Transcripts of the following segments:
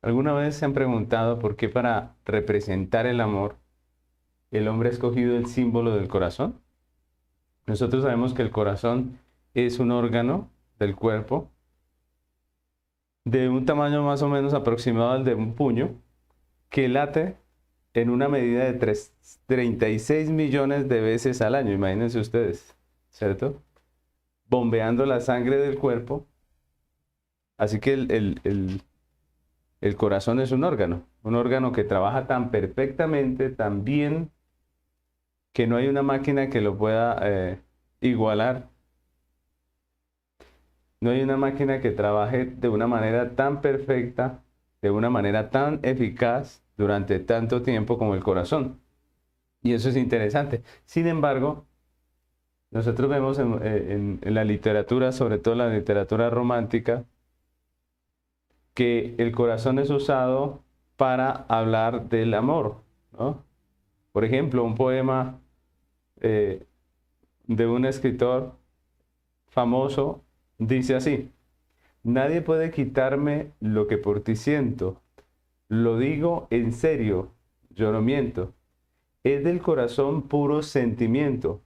¿Alguna vez se han preguntado por qué para representar el amor el hombre ha escogido el símbolo del corazón? Nosotros sabemos que el corazón es un órgano del cuerpo de un tamaño más o menos aproximado al de un puño que late en una medida de 36 millones de veces al año, imagínense ustedes, ¿cierto? Bombeando la sangre del cuerpo. Así que el corazón es un órgano que trabaja tan perfectamente, tan bien, que no hay una máquina que lo pueda igualar. No hay una máquina que trabaje de una manera tan perfecta, de una manera tan eficaz durante tanto tiempo como el corazón. Y eso es interesante. Sin embargo, nosotros vemos en la literatura, sobre todo la literatura romántica, que el corazón es usado para hablar del amor, ¿no? Por ejemplo, un poema de un escritor famoso dice así: nadie puede quitarme lo que por ti siento, lo digo en serio, yo no miento, es del corazón puro sentimiento,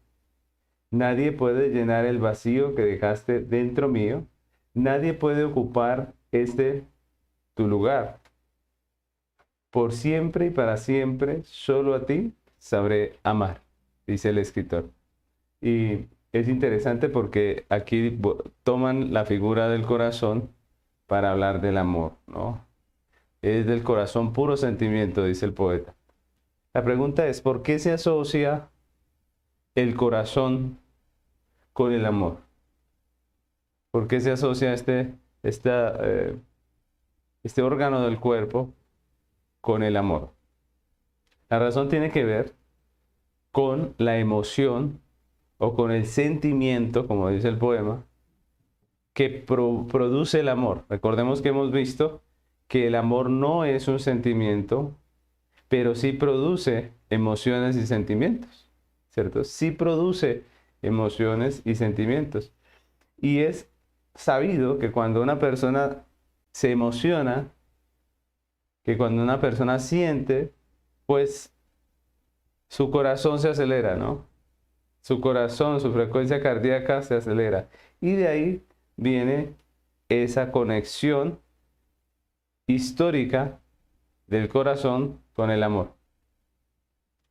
nadie puede llenar el vacío que dejaste dentro mío, nadie puede ocupar tu lugar, por siempre y para siempre, solo a ti sabré amar, dice el escritor. Y es interesante porque aquí toman la figura del corazón para hablar del amor, ¿no? Es del corazón puro sentimiento, dice el poeta. La pregunta es, ¿por qué se asocia el corazón con el amor? ¿Por qué se asocia este órgano del cuerpo con el amor? La razón tiene que ver con la emoción o con el sentimiento, como dice el poema, que produce el amor. Recordemos que hemos visto que el amor no es un sentimiento, pero sí produce emociones y sentimientos, ¿cierto? Sí produce emociones y sentimientos. Y es sabido que cuando una persona se emociona, que cuando una persona siente, pues su corazón se acelera, ¿no? Su corazón, su frecuencia cardíaca se acelera. Y de ahí viene esa conexión histórica del corazón con el amor.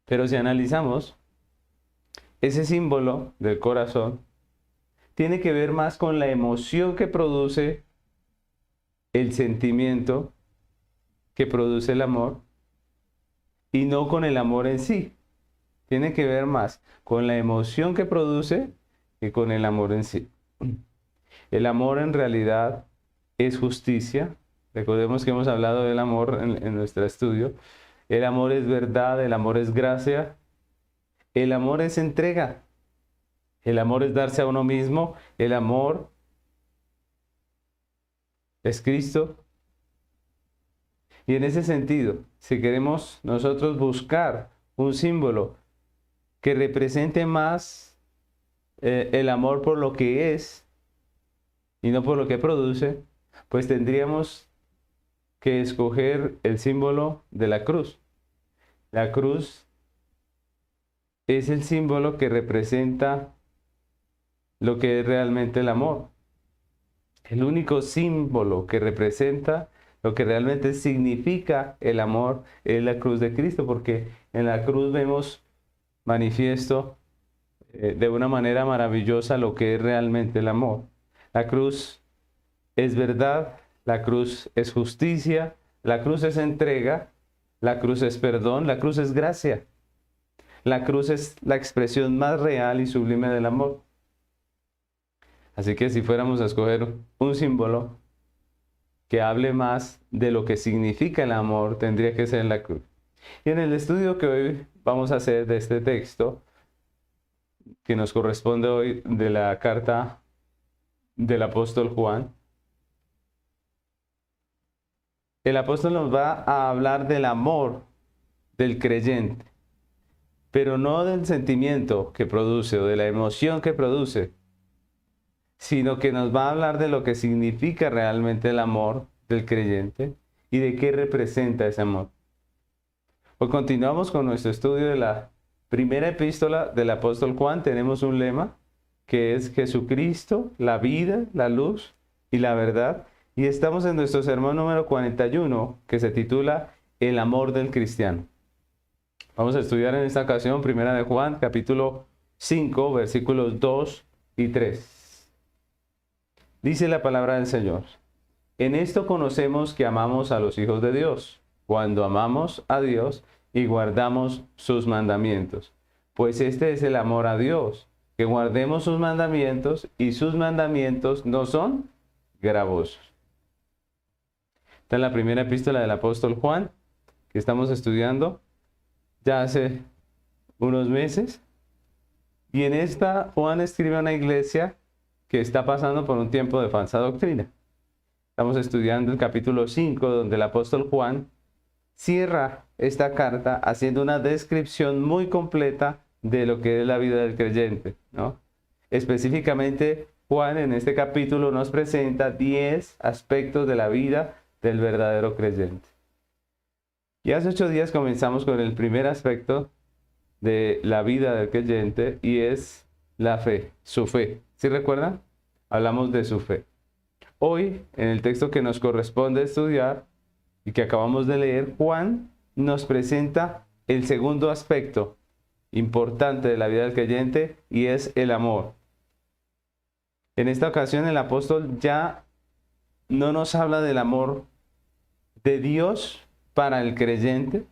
Pero si analizamos, ese símbolo del corazón tiene que ver más con la emoción que produce el sentimiento que produce el amor y no con el amor en sí. Tiene que ver más con la emoción que produce que con el amor en sí. El amor en realidad es justicia. Recordemos que hemos hablado del amor en nuestro estudio. El amor es verdad, el amor es gracia, el amor es entrega, el amor es darse a uno mismo, el amor es Cristo. Y en ese sentido, si queremos nosotros buscar un símbolo que represente más el amor por lo que es y no por lo que produce, pues tendríamos que escoger el símbolo de la cruz. La cruz es el símbolo que representa lo que es realmente el amor. El único símbolo que representa lo que realmente significa el amor es la cruz de Cristo, porque en la cruz vemos manifiesto de una manera maravillosa lo que es realmente el amor. La cruz es verdad, la cruz es justicia, la cruz es entrega, la cruz es perdón, la cruz es gracia. La cruz es la expresión más real y sublime del amor. Así que si fuéramos a escoger un símbolo que hable más de lo que significa el amor, tendría que ser la cruz. Y en el estudio que hoy vamos a hacer de este texto, que nos corresponde hoy de la carta del apóstol Juan, el apóstol nos va a hablar del amor del creyente, pero no del sentimiento que produce o de la emoción que produce, sino que nos va a hablar de lo que significa realmente el amor del creyente y de qué representa ese amor. Pues continuamos con nuestro estudio de la primera epístola del apóstol Juan. Tenemos un lema que es Jesucristo, la vida, la luz y la verdad. Y estamos en nuestro sermón número 41, que se titula El amor del cristiano. Vamos a estudiar en esta ocasión primera de Juan, capítulo 5, versículos 2 y 3. Dice la palabra del Señor: en esto conocemos que amamos a los hijos de Dios, cuando amamos a Dios y guardamos sus mandamientos. Pues este es el amor a Dios, que guardemos sus mandamientos, y sus mandamientos no son gravosos. Esta es la primera epístola del apóstol Juan, que estamos estudiando ya hace unos meses. Y en esta Juan escribe a una iglesia que está pasando por un tiempo de falsa doctrina. Estamos estudiando el capítulo 5, donde el apóstol Juan cierra esta carta haciendo una descripción muy completa de lo que es la vida del creyente, ¿no? Específicamente, Juan en este capítulo nos presenta 10 aspectos de la vida del verdadero creyente. Y hace 8 días comenzamos con el primer aspecto de la vida del creyente, y es la fe, su fe. ¿Sí recuerdan? Hablamos de su fe. Hoy, en el texto que nos corresponde estudiar y que acabamos de leer, Juan nos presenta el segundo aspecto importante de la vida del creyente, y es el amor. En esta ocasión el apóstol ya no nos habla del amor de Dios para el creyente,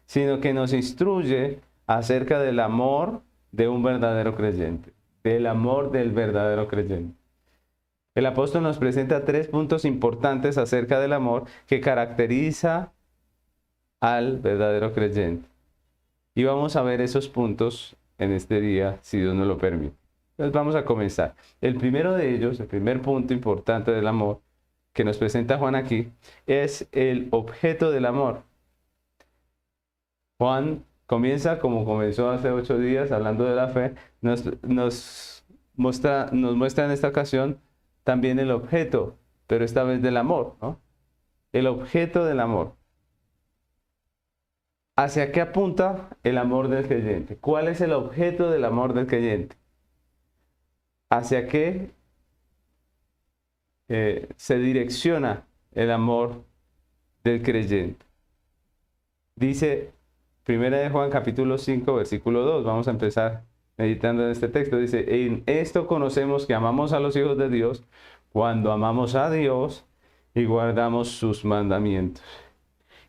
sino que nos instruye acerca del amor de un verdadero creyente, del amor del verdadero creyente. El apóstol nos presenta 3 puntos importantes acerca del amor que caracteriza al verdadero creyente. Y vamos a ver esos puntos en este día, si Dios nos lo permite. Entonces vamos a comenzar. El primero de ellos, el primer punto importante del amor que nos presenta Juan aquí, es el objeto del amor. Juan comienza como comenzó hace 8 días, hablando de la fe. Nos muestra en esta ocasión también el objeto, pero esta vez del amor, ¿no? El objeto del amor. ¿Hacia qué apunta el amor del creyente? ¿Cuál es el objeto del amor del creyente? ¿Hacia qué se direcciona el amor del creyente? Dice Primera de Juan capítulo 5, versículo 2. Vamos a empezar meditando en este texto. Dice: en esto conocemos que amamos a los hijos de Dios, cuando amamos a Dios y guardamos sus mandamientos.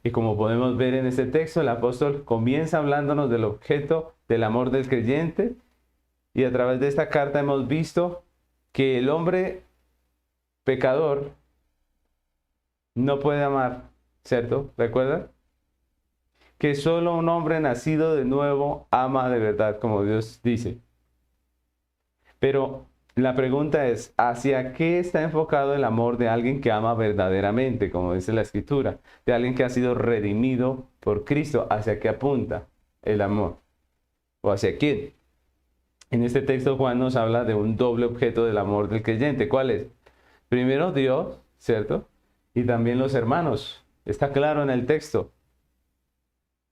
Y como podemos ver en este texto, el apóstol comienza hablándonos del objeto del amor del creyente, y a través de esta carta hemos visto que el hombre pecador no puede amar, ¿cierto? ¿Recuerdan? Que solo un hombre nacido de nuevo ama de verdad, como Dios dice. Pero la pregunta es, ¿hacia qué está enfocado el amor de alguien que ama verdaderamente, como dice la Escritura? De alguien que ha sido redimido por Cristo. ¿Hacia qué apunta el amor? ¿O hacia quién? En este texto Juan nos habla de un doble objeto del amor del creyente. ¿Cuál es? Primero Dios, ¿cierto? Y también los hermanos. Está claro en el texto.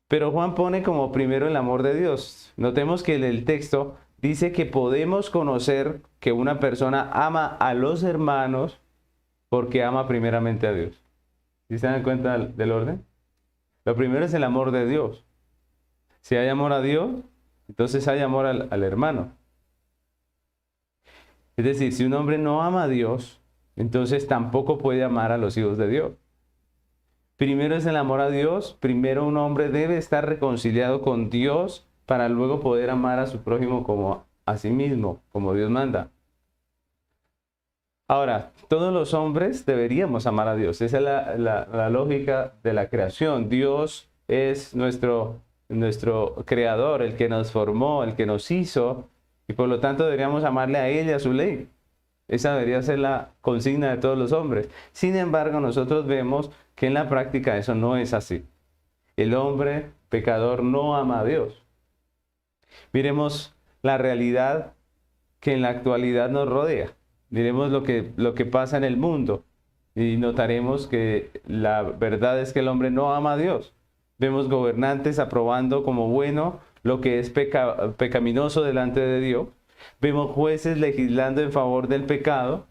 Pero Juan pone como primero el amor de Dios. Notemos que el texto dice que podemos conocer que una persona ama a los hermanos porque ama primeramente a Dios. ¿Sí se dan cuenta del orden? Lo primero es el amor de Dios. Si hay amor a Dios, entonces hay amor al hermano. Es decir, si un hombre no ama a Dios, entonces tampoco puede amar a los hijos de Dios. Primero es el amor a Dios. Primero un hombre debe estar reconciliado con Dios para luego poder amar a su prójimo como a sí mismo, como Dios manda. Ahora, todos los hombres deberíamos amar a Dios. Esa es la lógica de la creación. Dios es nuestro creador, el que nos formó, el que nos hizo, y por lo tanto deberíamos amarle a Él y a su ley. Esa debería ser la consigna de todos los hombres. Sin embargo, nosotros vemos que en la práctica eso no es así. El hombre pecador no ama a Dios. Miremos la realidad que en la actualidad nos rodea. Miremos lo que pasa en el mundo. Y notaremos que la verdad es que el hombre no ama a Dios. Vemos gobernantes aprobando como bueno lo que es pecaminoso delante de Dios. Vemos jueces legislando en favor del pecado.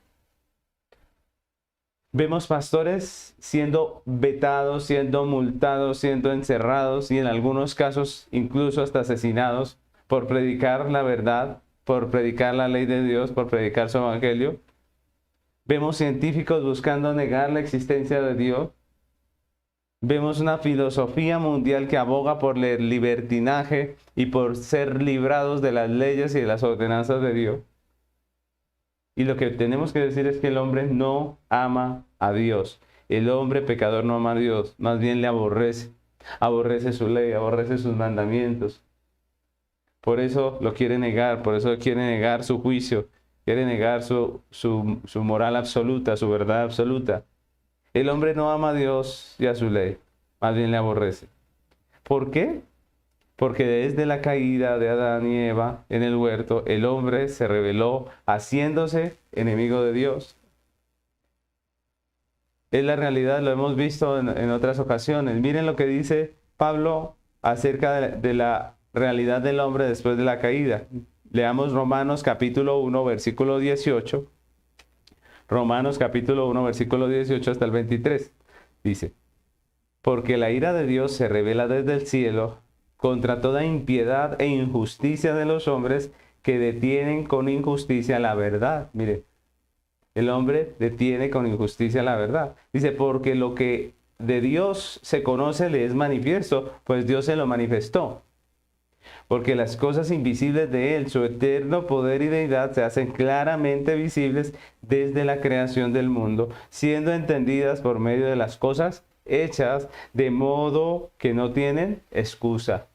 Vemos pastores siendo vetados, siendo multados, siendo encerrados y en algunos casos incluso hasta asesinados por predicar la verdad, por predicar la ley de Dios, por predicar su evangelio. Vemos científicos buscando negar la existencia de Dios. Vemos una filosofía mundial que aboga por el libertinaje y por ser librados de las leyes y de las ordenanzas de Dios. Y lo que tenemos que decir es que el hombre no ama a Dios. El hombre pecador no ama a Dios, más bien le aborrece. Aborrece su ley, aborrece sus mandamientos. Por eso lo quiere negar, por eso quiere negar su juicio, quiere negar su moral absoluta, su verdad absoluta. El hombre no ama a Dios y a su ley, más bien le aborrece. ¿Por qué? Porque desde la caída de Adán y Eva en el huerto, el hombre se rebeló haciéndose enemigo de Dios. Es la realidad, lo hemos visto en otras ocasiones. Miren lo que dice Pablo acerca de la realidad del hombre después de la caída. Leamos Romanos capítulo 1, versículo 18. Romanos capítulo 1, versículo 18 hasta el 23. Dice, porque la ira de Dios se revela desde el cielo contra toda impiedad e injusticia de los hombres que detienen con injusticia la verdad. Mire, el hombre detiene con injusticia la verdad. Dice, porque lo que de Dios se conoce le es manifiesto, pues Dios se lo manifestó. Porque las cosas invisibles de Él, su eterno poder y deidad, se hacen claramente visibles desde la creación del mundo, siendo entendidas por medio de las cosas hechas, de modo que no tienen excusa.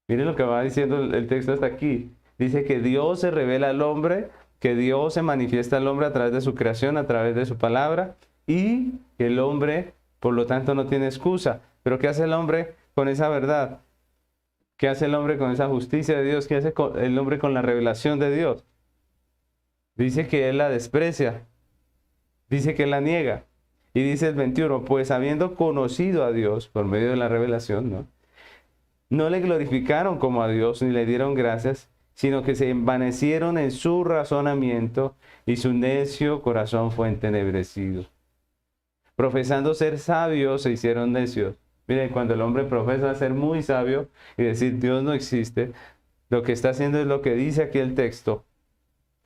Miren lo que va diciendo el texto hasta aquí. Dice que Dios se revela al hombre, que Dios se manifiesta al hombre a través de su creación, a través de su palabra, y que el hombre, por lo tanto, no tiene excusa. Pero ¿qué hace el hombre con esa verdad? ¿Qué hace el hombre con esa justicia de Dios? ¿Qué hace el hombre con la revelación de Dios? Dice que él la desprecia. Dice que la niega. Y dice el 21, pues habiendo conocido a Dios por medio de la revelación, no le glorificaron como a Dios ni le dieron gracias, sino que se envanecieron en su razonamiento y su necio corazón fue entenebrecido. Profesando ser sabios se hicieron necios. Miren, cuando el hombre profesa ser muy sabio y decir Dios no existe, lo que está haciendo es lo que dice aquí el texto.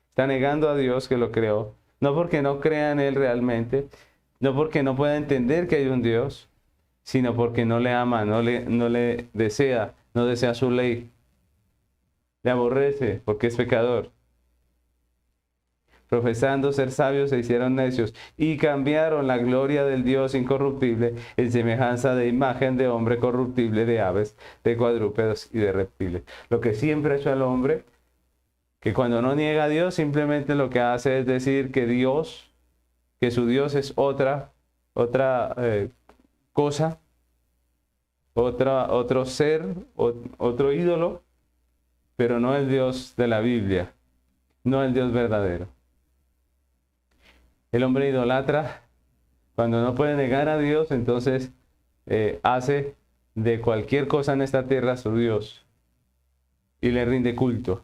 Está negando a Dios que lo creó. No porque no crea en Él realmente, no porque no pueda entender que hay un Dios, sino porque no le ama, no le desea, no desea su ley. Le aborrece porque es pecador. Profesando ser sabios se hicieron necios y cambiaron la gloria del Dios incorruptible en semejanza de imagen de hombre corruptible, de aves, de cuadrúpedos y de reptiles. Lo que siempre ha hecho al hombre, que cuando no niega a Dios, simplemente lo que hace es decir que Dios, que su Dios es otra cosa, otro ser, otro ídolo, pero no el Dios de la Biblia, no el Dios verdadero. El hombre idolatra, cuando no puede negar a Dios, entonces hace de cualquier cosa en esta tierra su Dios y le rinde culto.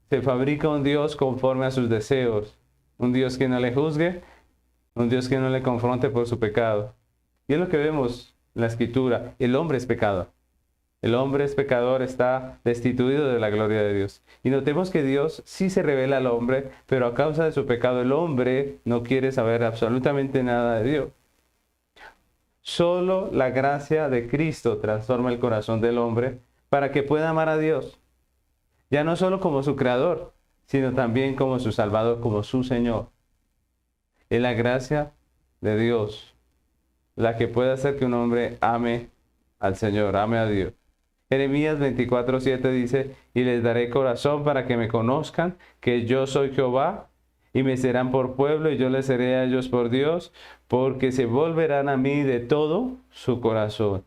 Se fabrica un Dios conforme a sus deseos, un Dios que no le juzgue, un Dios que no le confronte por su pecado. Y es lo que vemos en la Escritura, el hombre es pecador. El hombre es pecador, está destituido de la gloria de Dios. Y notemos que Dios sí se revela al hombre, pero a causa de su pecado el hombre no quiere saber absolutamente nada de Dios. Solo la gracia de Cristo transforma el corazón del hombre para que pueda amar a Dios. Ya no solo como su creador, sino también como su salvador, como su Señor. Es la gracia de Dios la que puede hacer que un hombre ame al Señor, ame a Dios. Jeremías 24:7 dice, y les daré corazón para que me conozcan, que yo soy Jehová, y me serán por pueblo, y yo les seré a ellos por Dios, porque se volverán a mí de todo su corazón.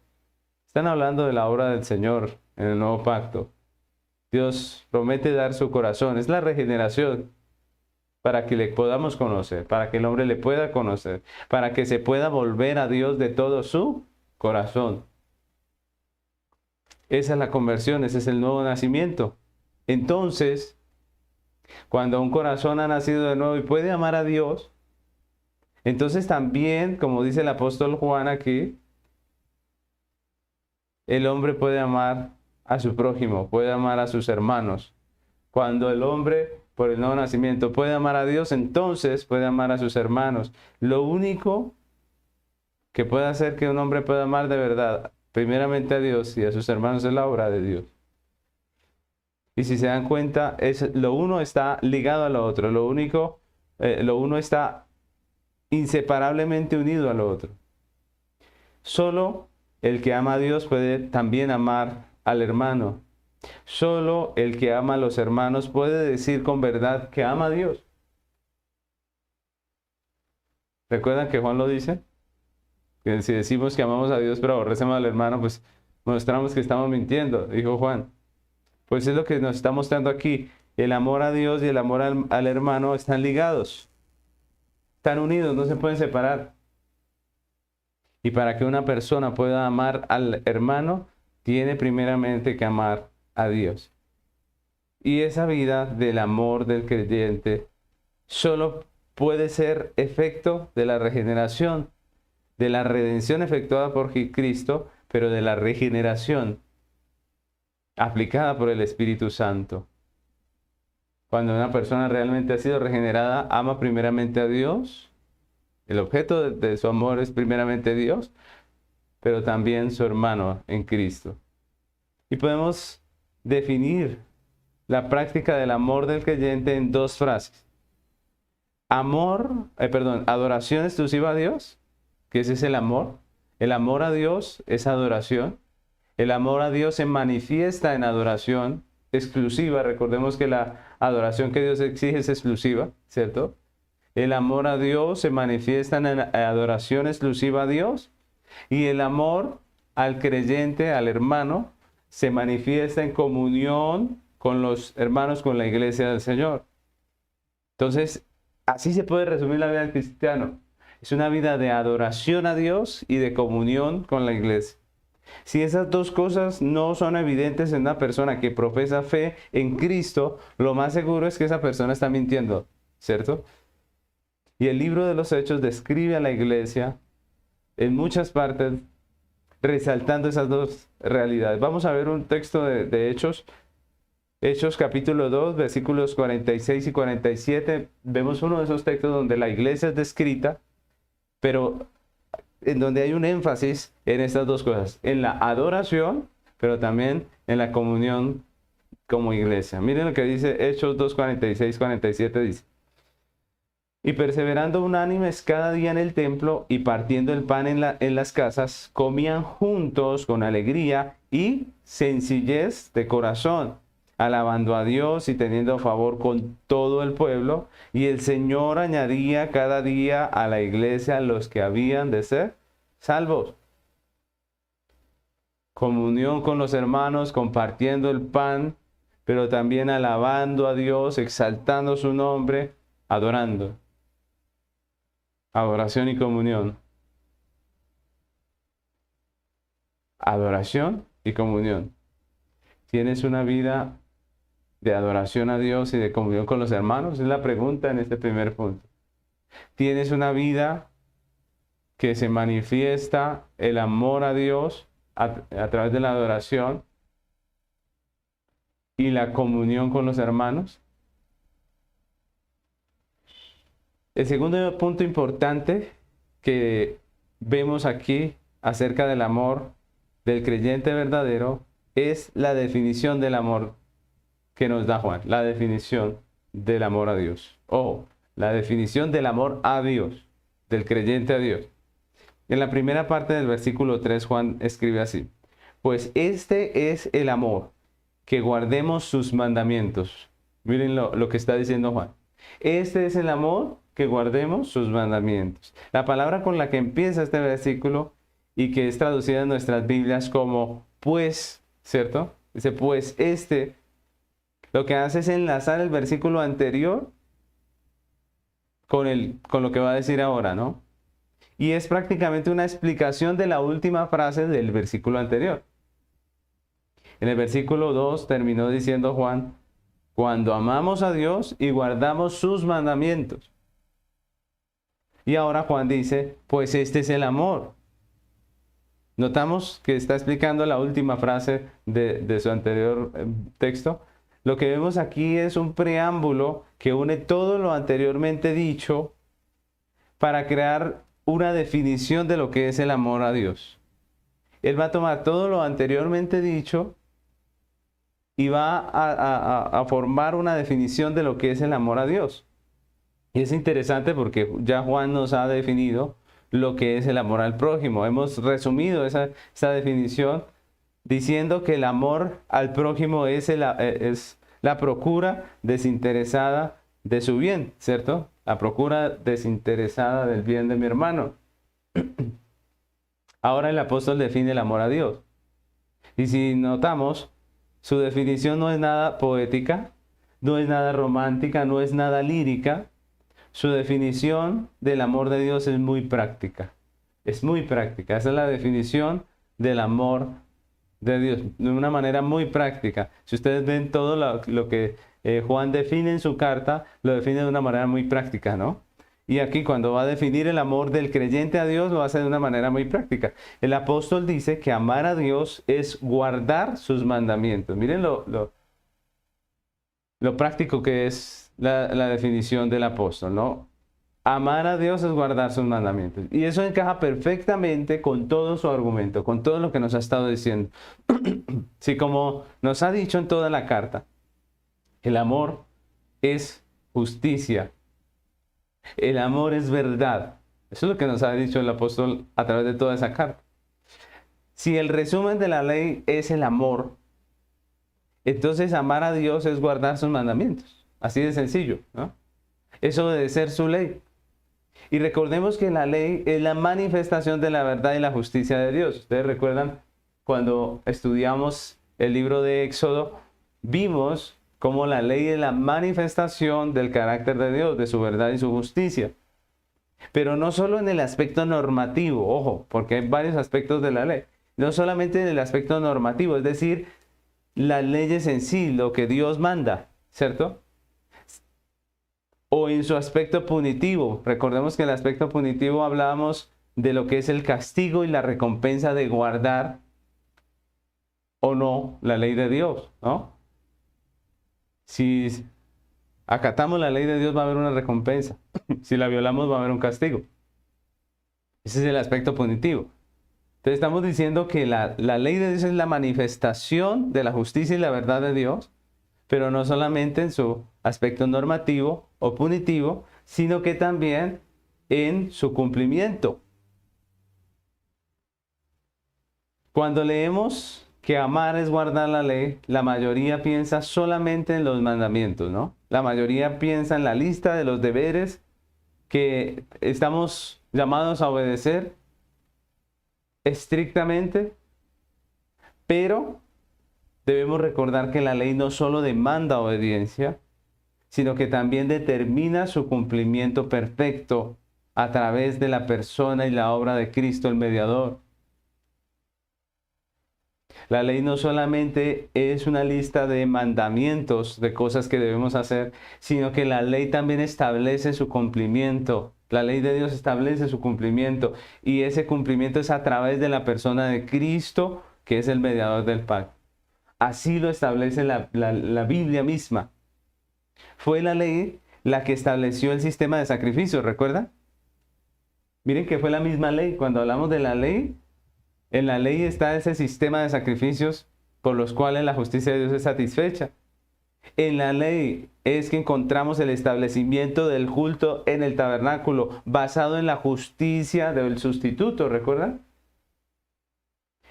Están hablando de la obra del Señor en el nuevo pacto. Dios promete dar su corazón, es la regeneración. para que le podamos conocer, para que el hombre le pueda conocer, para que se pueda volver a Dios de todo su corazón. Esa es la conversión, ese es el nuevo nacimiento. Entonces, cuando un corazón ha nacido de nuevo y puede amar a Dios, entonces también, como dice el apóstol Juan aquí, el hombre puede amar a su prójimo, puede amar a sus hermanos. Cuando el hombre, por el nuevo nacimiento, puede amar a Dios, entonces puede amar a sus hermanos. Lo único que puede hacer que un hombre pueda amar de verdad, primeramente a Dios y a sus hermanos, es la obra de Dios. Y si se dan cuenta, lo uno está ligado a lo otro, lo uno está inseparablemente unido a lo otro. Solo el que ama a Dios puede también amar al hermano. Solo el que ama a los hermanos puede decir con verdad que ama a Dios. ¿Recuerdan que Juan lo dice? Que si decimos que amamos a Dios pero aborrecemos al hermano, pues mostramos que estamos mintiendo, dijo Juan. Pues es lo que nos está mostrando aquí. El amor a Dios y el amor al hermano están ligados. Están unidos, no se pueden separar. Y para que una persona pueda amar al hermano, tiene primeramente que amar a Dios. Y esa vida del amor del creyente solo puede ser efecto de la regeneración, de la redención efectuada por Cristo, pero de la regeneración aplicada por el Espíritu Santo. Cuando una persona realmente ha sido regenerada, ama primeramente a Dios. El objeto de su amor es primeramente Dios, pero también su hermano en Cristo. Y podemos definir la práctica del amor del creyente en dos frases. Adoración exclusiva a Dios, que ese es el amor. El amor a Dios es adoración. El amor a Dios se manifiesta en adoración exclusiva. Recordemos que la adoración que Dios exige es exclusiva, ¿cierto? El amor a Dios se manifiesta en adoración exclusiva a Dios. Y el amor al creyente, al hermano, se manifiesta en comunión con los hermanos, con la iglesia del Señor. Entonces, así se puede resumir la vida del cristiano. Es una vida de adoración a Dios y de comunión con la iglesia. Si esas dos cosas no son evidentes en una persona que profesa fe en Cristo, lo más seguro es que esa persona está mintiendo, ¿cierto? Y el libro de los Hechos describe a la iglesia en muchas partes, resaltando esas dos realidades. Vamos a ver un texto de Hechos. Hechos capítulo 2, versículos 46 y 47. Vemos uno de esos textos donde la iglesia es descrita, pero en donde hay un énfasis en estas dos cosas, en la adoración, pero también en la comunión como iglesia. Miren lo que dice Hechos 2, 46, 47, dice: y perseverando unánimes cada día en el templo y partiendo el pan en las casas, comían juntos con alegría y sencillez de corazón, alabando a Dios y teniendo favor con todo el pueblo. Y el Señor añadía cada día a la iglesia los que habían de ser salvos. Comunión con los hermanos, compartiendo el pan, pero también alabando a Dios, exaltando su nombre, adorando. Adoración y comunión. Adoración y comunión. ¿Tienes una vida de adoración a Dios y de comunión con los hermanos? Es la pregunta en este primer punto. ¿Tienes una vida que se manifiesta el amor a Dios a través de la adoración y la comunión con los hermanos? El segundo punto importante que vemos aquí acerca del amor del creyente verdadero es la definición del amor que nos da Juan, la definición del amor a Dios, o la definición del amor a Dios, del creyente a Dios. En la primera parte del versículo 3, Juan escribe así: pues este es el amor, que guardemos sus mandamientos. Miren lo que está diciendo Juan. Este es el amor, que guardemos sus mandamientos. La palabra con la que empieza este versículo y que es traducida en nuestras Biblias como pues, ¿cierto? Dice pues lo que hace es enlazar el versículo anterior con lo que va a decir ahora, ¿no? Y es prácticamente una explicación de la última frase del versículo anterior. En el versículo 2 terminó diciendo Juan, cuando amamos a Dios y guardamos sus mandamientos. Y ahora Juan dice, pues este es el amor. Notamos que está explicando la última frase de su anterior texto. Lo que vemos aquí es un preámbulo que une todo lo anteriormente dicho para crear una definición de lo que es el amor a Dios. Él va a tomar todo lo anteriormente dicho y va a formar una definición de lo que es el amor a Dios. Y es interesante porque ya Juan nos ha definido lo que es el amor al prójimo. Hemos resumido esa definición diciendo que el amor al prójimo es la procura desinteresada de su bien, ¿cierto? La procura desinteresada del bien de mi hermano. Ahora el apóstol define el amor a Dios. Y si notamos, su definición no es nada poética, no es nada romántica, no es nada lírica. Su definición del amor de Dios es muy práctica. Es muy práctica. Esa es la definición del amor de Dios, de una manera muy práctica. Si ustedes ven todo lo que Juan define en su carta, lo define de una manera muy práctica, ¿no? Y aquí cuando va a definir el amor del creyente a Dios, lo hace de una manera muy práctica. El apóstol dice que amar a Dios es guardar sus mandamientos. Miren lo práctico que es la definición del apóstol, ¿no? Amar a Dios es guardar sus mandamientos. Y eso encaja perfectamente con todo su argumento, con todo lo que nos ha estado diciendo. Sí, como nos ha dicho en toda la carta, el amor es justicia. El amor es verdad. Eso es lo que nos ha dicho el apóstol a través de toda esa carta. Si el resumen de la ley es el amor, entonces amar a Dios es guardar sus mandamientos. Así de sencillo, ¿no? Es obedecer su ley. Y recordemos que la ley es la manifestación de la verdad y la justicia de Dios. Ustedes recuerdan cuando estudiamos el libro de Éxodo, vimos cómo la ley es la manifestación del carácter de Dios, de su verdad y su justicia. Pero no solo en el aspecto normativo, ojo, porque hay varios aspectos de la ley. No solamente en el aspecto normativo, es decir, las leyes en sí, lo que Dios manda, ¿cierto? O en su aspecto punitivo. Recordemos que en el aspecto punitivo hablábamos de lo que es el castigo y la recompensa de guardar o no la ley de Dios, ¿no? Si acatamos la ley de Dios va a haber una recompensa. Si la violamos va a haber un castigo. Ese es el aspecto punitivo. Entonces estamos diciendo que la ley de Dios es la manifestación de la justicia y la verdad de Dios, pero no solamente en su aspecto normativo o punitivo, sino que también en su cumplimiento. Cuando leemos que amar es guardar la ley, la mayoría piensa solamente en los mandamientos, ¿no? La mayoría piensa en la lista de los deberes que estamos llamados a obedecer estrictamente, pero debemos recordar que la ley no solo demanda obediencia, sino que también determina su cumplimiento perfecto a través de la persona y la obra de Cristo el mediador. La ley no solamente es una lista de mandamientos, de cosas que debemos hacer, sino que la ley también establece su cumplimiento. La ley de Dios establece su cumplimiento y ese cumplimiento es a través de la persona de Cristo, que es el mediador del pacto. Así lo establece la Biblia misma. Fue la ley la que estableció el sistema de sacrificios, ¿recuerdan? Miren que fue la misma ley. Cuando hablamos de la ley, en la ley está ese sistema de sacrificios por los cuales la justicia de Dios es satisfecha. En la ley es que encontramos el establecimiento del culto en el tabernáculo basado en la justicia del sustituto, ¿recuerdan?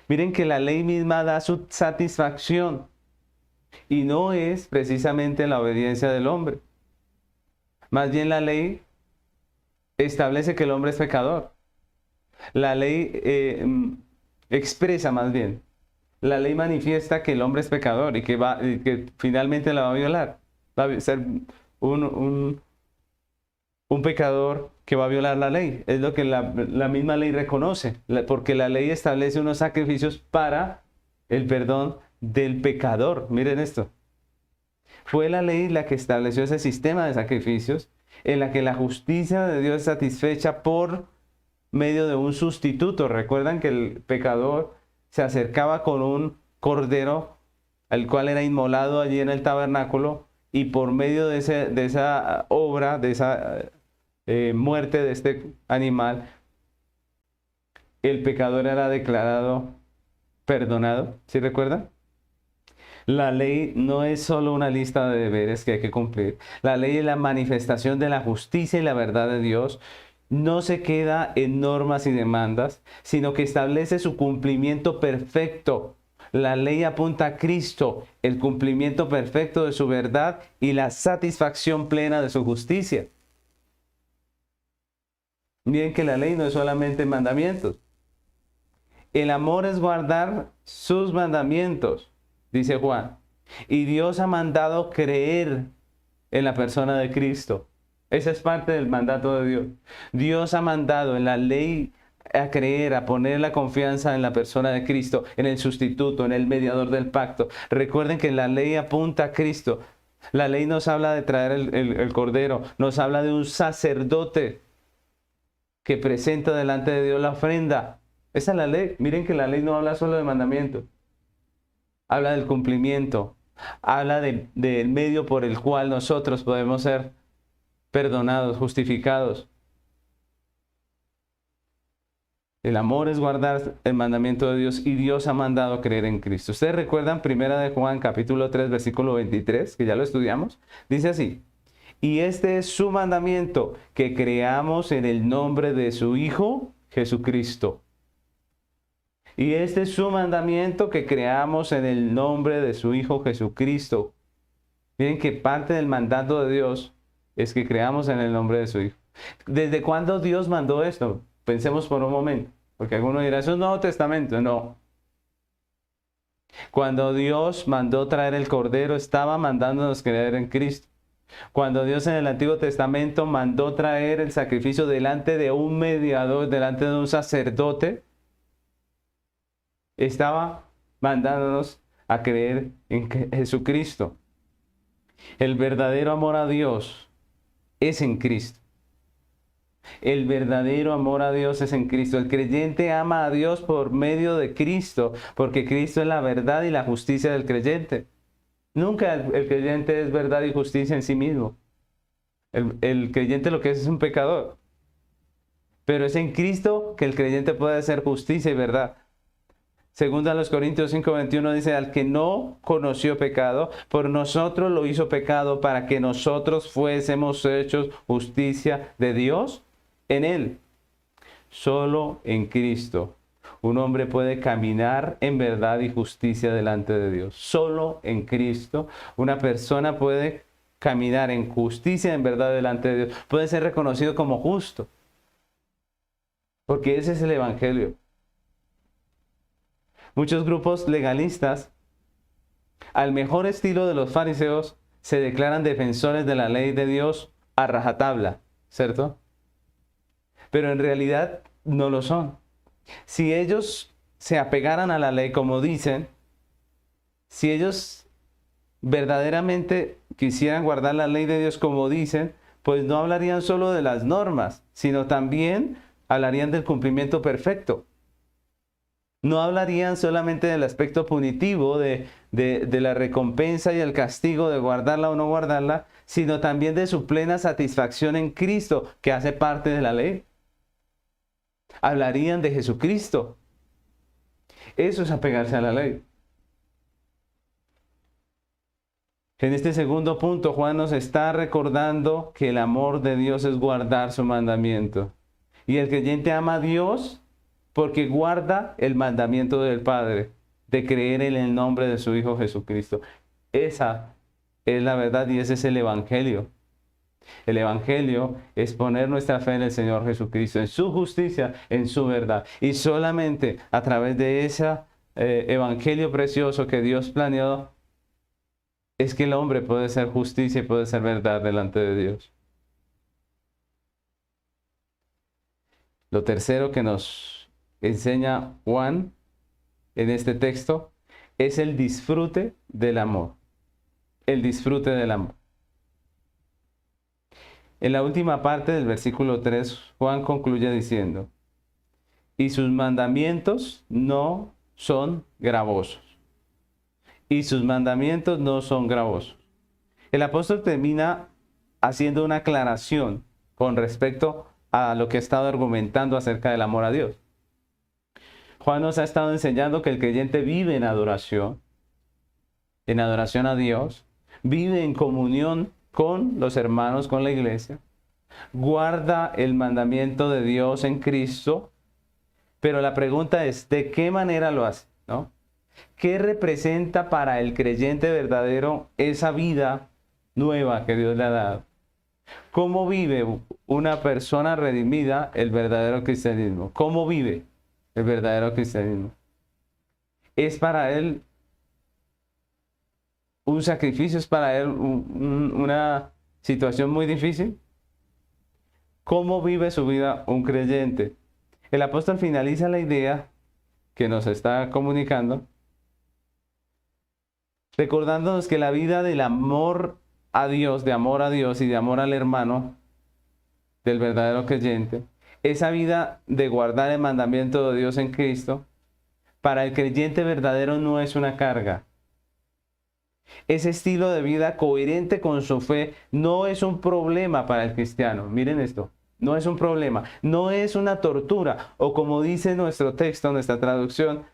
Miren que la ley misma da su satisfacción y no es precisamente la obediencia del hombre. Más bien la ley establece que el hombre es pecador. La ley expresa más bien. La ley manifiesta que el hombre es pecador y que finalmente la va a violar. Va a ser un pecador que va a violar la ley. Es lo que la misma ley reconoce, porque la ley establece unos sacrificios para el perdón del pecador. Miren esto. Fue la ley la que estableció ese sistema de sacrificios en la que la justicia de Dios es satisfecha por medio de un sustituto. Recuerdan que el pecador se acercaba con un cordero, el cual era inmolado allí en el tabernáculo, y por medio de esa obra, de esa muerte de este animal, el pecador era declarado perdonado. ¿Sí recuerdan? La ley no es solo una lista de deberes que hay que cumplir. La ley es la manifestación de la justicia y la verdad de Dios. No se queda en normas y demandas, sino que establece su cumplimiento perfecto. La ley apunta a Cristo, el cumplimiento perfecto de su verdad y la satisfacción plena de su justicia. Miren que la ley no es solamente mandamientos. El amor es guardar sus mandamientos, dice Juan. Y Dios ha mandado creer en la persona de Cristo. Esa es parte del mandato de Dios. Dios ha mandado en la ley a creer, a poner la confianza en la persona de Cristo, en el sustituto, en el mediador del pacto. Recuerden que la ley apunta a Cristo. La ley nos habla de traer el cordero, nos habla de un sacerdote que presenta delante de Dios la ofrenda. Esa es la ley. Miren que la ley no habla solo de mandamientos. Habla del cumplimiento. Habla del medio por el cual nosotros podemos ser perdonados, justificados. El amor es guardar el mandamiento de Dios y Dios ha mandado creer en Cristo. ¿Ustedes recuerdan 1 de Juan capítulo 3 versículo 23, que ya lo estudiamos? Dice así: y este es su mandamiento, que creamos en el nombre de su Hijo Jesucristo. Y este es su mandamiento, que creamos en el nombre de su Hijo Jesucristo. Miren que parte del mandato de Dios es que creamos en el nombre de su Hijo. ¿Desde cuándo Dios mandó esto? Pensemos por un momento, porque algunos dirán, eso es Nuevo Testamento. No. Cuando Dios mandó traer el Cordero, estaba mandándonos creer en Cristo. Cuando Dios en el Antiguo Testamento mandó traer el sacrificio delante de un mediador, delante de un sacerdote, estaba mandándonos a creer en Jesucristo. El verdadero amor a Dios es en Cristo. El verdadero amor a Dios es en Cristo. El creyente ama a Dios por medio de Cristo, porque Cristo es la verdad y la justicia del creyente. Nunca el creyente es verdad y justicia en sí mismo. El creyente lo que es un pecador. Pero es en Cristo que el creyente puede hacer justicia y verdad. Segunda a los Corintios 5:21 dice, al que no conoció pecado, por nosotros lo hizo pecado para que nosotros fuésemos hechos justicia de Dios en él. Solo en Cristo un hombre puede caminar en verdad y justicia delante de Dios. Solo en Cristo una persona puede caminar en justicia, en verdad delante de Dios. Puede ser reconocido como justo. Porque ese es el Evangelio. Muchos grupos legalistas, al mejor estilo de los fariseos, se declaran defensores de la ley de Dios a rajatabla, ¿cierto? Pero en realidad no lo son. Si ellos se apegaran a la ley como dicen, si ellos verdaderamente quisieran guardar la ley de Dios como dicen, pues no hablarían solo de las normas, sino también hablarían del cumplimiento perfecto. No hablarían solamente del aspecto punitivo, de la recompensa y el castigo de guardarla o no guardarla, sino también de su plena satisfacción en Cristo, que hace parte de la ley. Hablarían de Jesucristo. Eso es apegarse a la ley. En este segundo punto, Juan nos está recordando que el amor de Dios es guardar su mandamiento. Y el creyente ama a Dios porque guarda el mandamiento del Padre, de creer en el nombre de su Hijo Jesucristo. Esa es la verdad y ese es el Evangelio. El Evangelio es poner nuestra fe en el Señor Jesucristo, en su justicia, en su verdad. Y solamente a través de ese Evangelio precioso que Dios planeó, es que el hombre puede ser justicia y puede ser verdad delante de Dios. Lo tercero que nos enseña Juan en este texto es el disfrute del amor. El disfrute del amor. En la última parte del versículo 3, Juan concluye diciendo, y sus mandamientos no son gravosos. Y sus mandamientos no son gravosos. El apóstol termina haciendo una aclaración con respecto a lo que ha estado argumentando acerca del amor a Dios. Juan nos ha estado enseñando que el creyente vive en adoración a Dios, vive en comunión con los hermanos, con la iglesia, guarda el mandamiento de Dios en Cristo, pero la pregunta es, ¿de qué manera lo hace? ¿No? ¿Qué representa para el creyente verdadero esa vida nueva que Dios le ha dado? ¿Cómo vive una persona redimida el verdadero cristianismo? ¿Cómo vive el verdadero cristianismo? ¿Es para él un sacrificio? ¿Es para él una situación muy difícil? ¿Cómo vive su vida un creyente? El apóstol finaliza la idea que nos está comunicando, recordándonos que la vida del amor a Dios, de amor a Dios y de amor al hermano, del verdadero creyente, esa vida de guardar el mandamiento de Dios en Cristo, para el creyente verdadero no es una carga. Ese estilo de vida coherente con su fe no es un problema para el cristiano. Miren esto, no es un problema, no es una tortura, o como dice nuestro texto, nuestra traducción,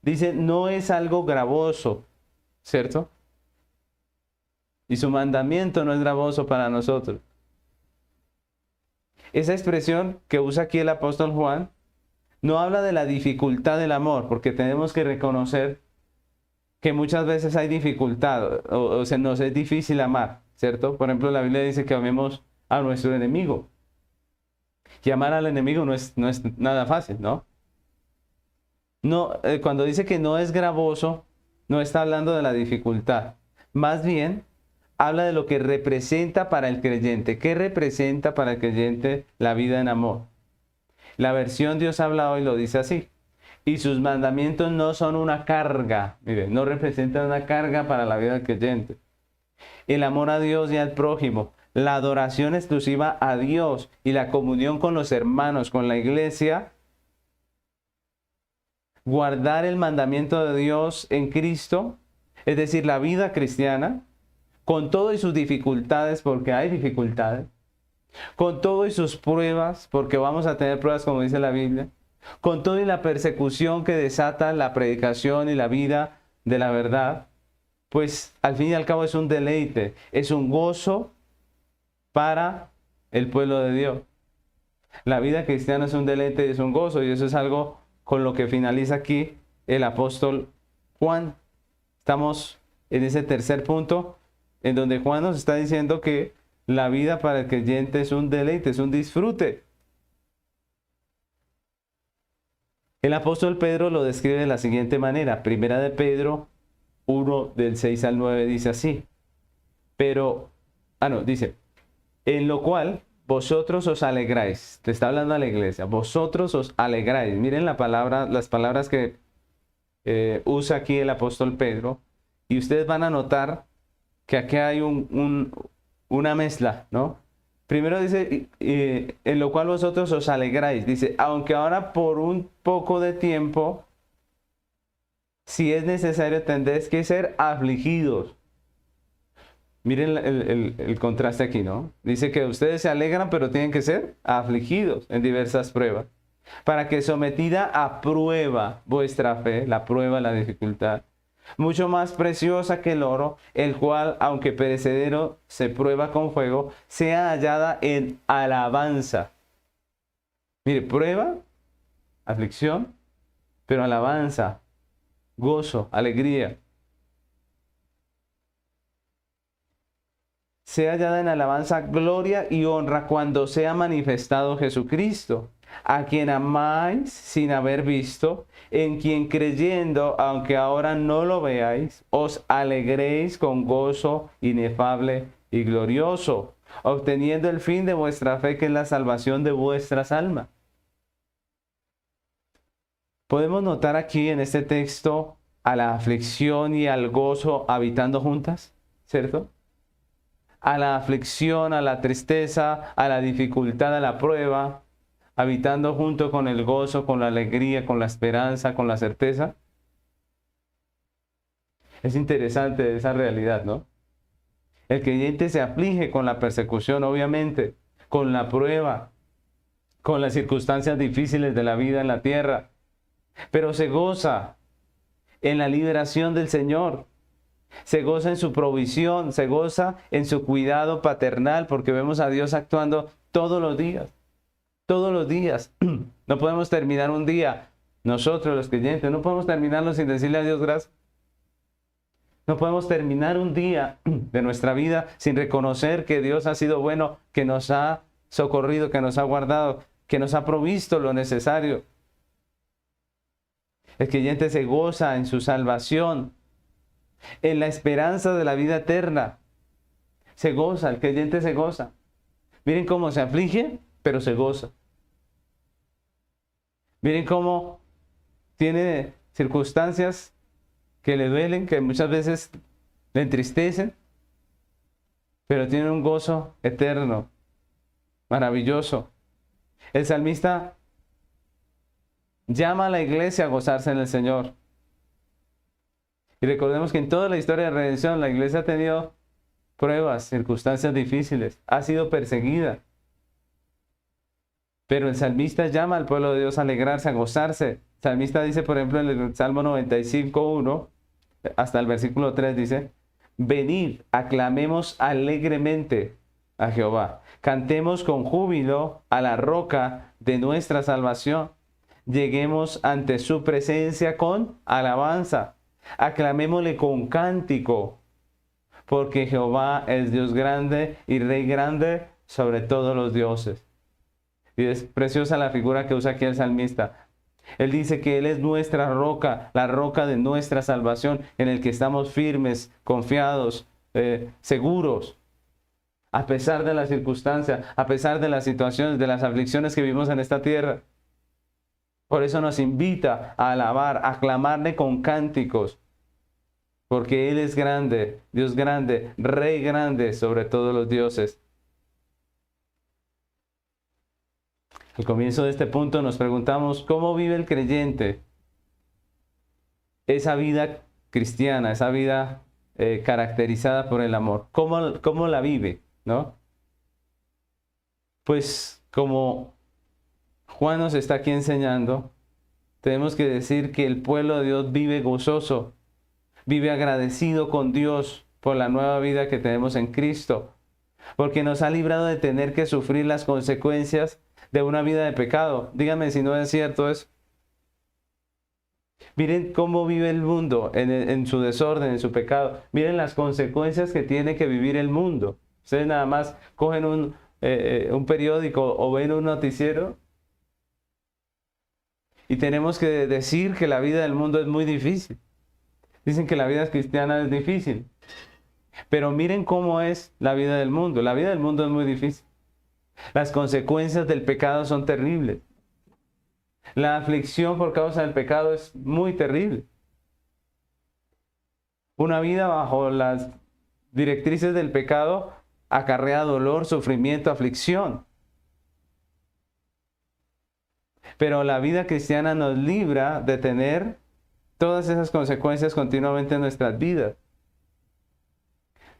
dice, no es algo gravoso, ¿cierto? Y su mandamiento no es gravoso para nosotros. Esa expresión que usa aquí el apóstol Juan no habla de la dificultad del amor, porque tenemos que reconocer que muchas veces hay dificultad, o se nos es difícil amar, ¿cierto? Por ejemplo, la Biblia dice que amemos a nuestro enemigo. Y amar al enemigo no es nada fácil, ¿no? No, cuando dice que no es gravoso, no está hablando de la dificultad. Más bien, habla de lo que representa para el creyente. ¿Qué representa para el creyente la vida en amor? La versión Dios habla hoy lo dice así. Y sus mandamientos no son una carga. Mire, no representan una carga para la vida del creyente. El amor a Dios y al prójimo, la adoración exclusiva a Dios y la comunión con los hermanos, con la iglesia, guardar el mandamiento de Dios en Cristo, es decir, la vida cristiana, con todo y sus dificultades, porque hay dificultades, con todo y sus pruebas, porque vamos a tener pruebas como dice la Biblia, con todo y la persecución que desata la predicación y la vida de la verdad, pues al fin y al cabo es un deleite, es un gozo para el pueblo de Dios. La vida cristiana es un deleite y es un gozo, y eso es algo con lo que finaliza aquí el apóstol Juan. Estamos en ese tercer punto, en donde Juan nos está diciendo que la vida para el creyente es un deleite, es un disfrute. El apóstol Pedro lo describe de la siguiente manera. Primera de Pedro 1, del 6 al 9 dice así. Dice, en lo cual vosotros os alegráis. Te está hablando a la iglesia. Vosotros os alegráis. Miren las palabras que usa aquí el apóstol Pedro. Y ustedes van a notar que aquí hay una mezcla, ¿no? Primero dice, en lo cual vosotros os alegráis. Dice, aunque ahora por un poco de tiempo, si es necesario, tendréis que ser afligidos. Miren el contraste aquí, ¿no? Dice que ustedes se alegran, pero tienen que ser afligidos en diversas pruebas. Para que sometida a prueba vuestra fe, la prueba, la dificultad, mucho más preciosa que el oro, el cual, aunque perecedero, se prueba con fuego, sea hallada en alabanza. Mire, prueba, aflicción, pero alabanza, gozo, alegría. Sea hallada en alabanza, gloria y honra cuando sea manifestado Jesucristo, a quien amáis sin haber visto, en quien creyendo, aunque ahora no lo veáis, os alegréis con gozo inefable y glorioso, obteniendo el fin de vuestra fe, que es la salvación de vuestras almas. Podemos notar aquí en este texto a la aflicción y al gozo habitando juntas, ¿cierto? A la aflicción, a la tristeza, a la dificultad, a la prueba, habitando junto con el gozo, con la alegría, con la esperanza, con la certeza. Es interesante esa realidad, ¿no? El creyente se aflige con la persecución, obviamente, con la prueba, con las circunstancias difíciles de la vida en la tierra, pero se goza en la liberación del Señor, se goza en su provisión, se goza en su cuidado paternal, porque vemos a Dios actuando todos los días, todos los días. No podemos terminar un día, nosotros los creyentes, no podemos terminarlo sin decirle a Dios gracias. No podemos terminar un día de nuestra vida sin reconocer que Dios ha sido bueno, que nos ha socorrido, que nos ha guardado, que nos ha provisto lo necesario. El creyente se goza en su salvación, en la esperanza de la vida eterna. Se goza, el creyente se goza. Miren cómo se aflige, pero se goza. Miren cómo tiene circunstancias que le duelen, que muchas veces le entristecen, pero tiene un gozo eterno, maravilloso. El salmista llama a la iglesia a gozarse en el Señor. Y recordemos que en toda la historia de redención la iglesia ha tenido pruebas, circunstancias difíciles, ha sido perseguida. Pero el salmista llama al pueblo de Dios a alegrarse, a gozarse. El salmista dice, por ejemplo, en el Salmo 95:1, hasta el versículo 3 dice, venid, aclamemos alegremente a Jehová. Cantemos con júbilo a la roca de nuestra salvación. Lleguemos ante su presencia con alabanza. Aclamémosle con cántico, porque Jehová es Dios grande y Rey grande sobre todos los dioses. Y es preciosa la figura que usa aquí el salmista. Él dice que Él es nuestra roca, la roca de nuestra salvación, en el que estamos firmes, confiados, seguros. A pesar de las circunstancias, a pesar de las situaciones, de las aflicciones que vivimos en esta tierra. Por eso nos invita a alabar, a aclamarle con cánticos. Porque Él es grande, Dios grande, Rey grande sobre todos los dioses. Al comienzo de este punto nos preguntamos, ¿cómo vive el creyente esa vida cristiana, esa vida caracterizada por el amor? ¿Cómo la vive? ¿No? Pues como Juan nos está aquí enseñando, tenemos que decir que el pueblo de Dios vive gozoso, vive agradecido con Dios por la nueva vida que tenemos en Cristo, porque nos ha librado de tener que sufrir las consecuencias de una vida de pecado. Díganme si no es cierto eso. Miren cómo vive el mundo en su desorden, en su pecado. Miren las consecuencias que tiene que vivir el mundo. Ustedes nada más cogen un periódico o ven un noticiero y tenemos que decir que la vida del mundo es muy difícil. Dicen que la vida cristiana es difícil. Pero miren cómo es la vida del mundo. La vida del mundo es muy difícil. Las consecuencias del pecado son terribles. La aflicción por causa del pecado es muy terrible. Una vida bajo las directrices del pecado acarrea dolor, sufrimiento, aflicción. Pero la vida cristiana nos libra de tener todas esas consecuencias continuamente en nuestras vidas.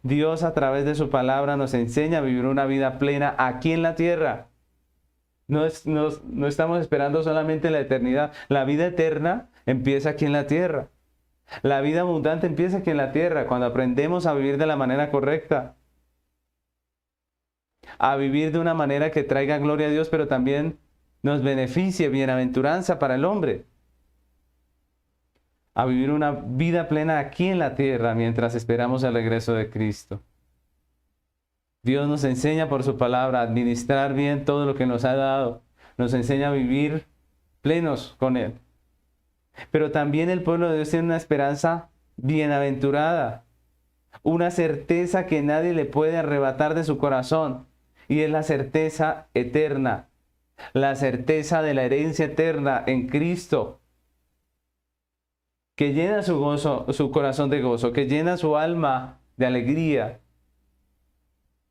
Dios a través de su palabra nos enseña a vivir una vida plena aquí en la tierra. No estamos esperando solamente la eternidad. La vida eterna empieza aquí en la tierra. La vida abundante empieza aquí en la tierra, cuando aprendemos a vivir de la manera correcta. A vivir de una manera que traiga gloria a Dios, pero también nos beneficie, bienaventuranza para el hombre. A vivir una vida plena aquí en la tierra mientras esperamos el regreso de Cristo. Dios nos enseña por su palabra a administrar bien todo lo que nos ha dado. Nos enseña a vivir plenos con Él. Pero también el pueblo de Dios tiene una esperanza bienaventurada. Una certeza que nadie le puede arrebatar de su corazón. Y es la certeza eterna. La certeza de la herencia eterna en Cristo. que llena su gozo, su corazón de gozo, que llena su alma de alegría.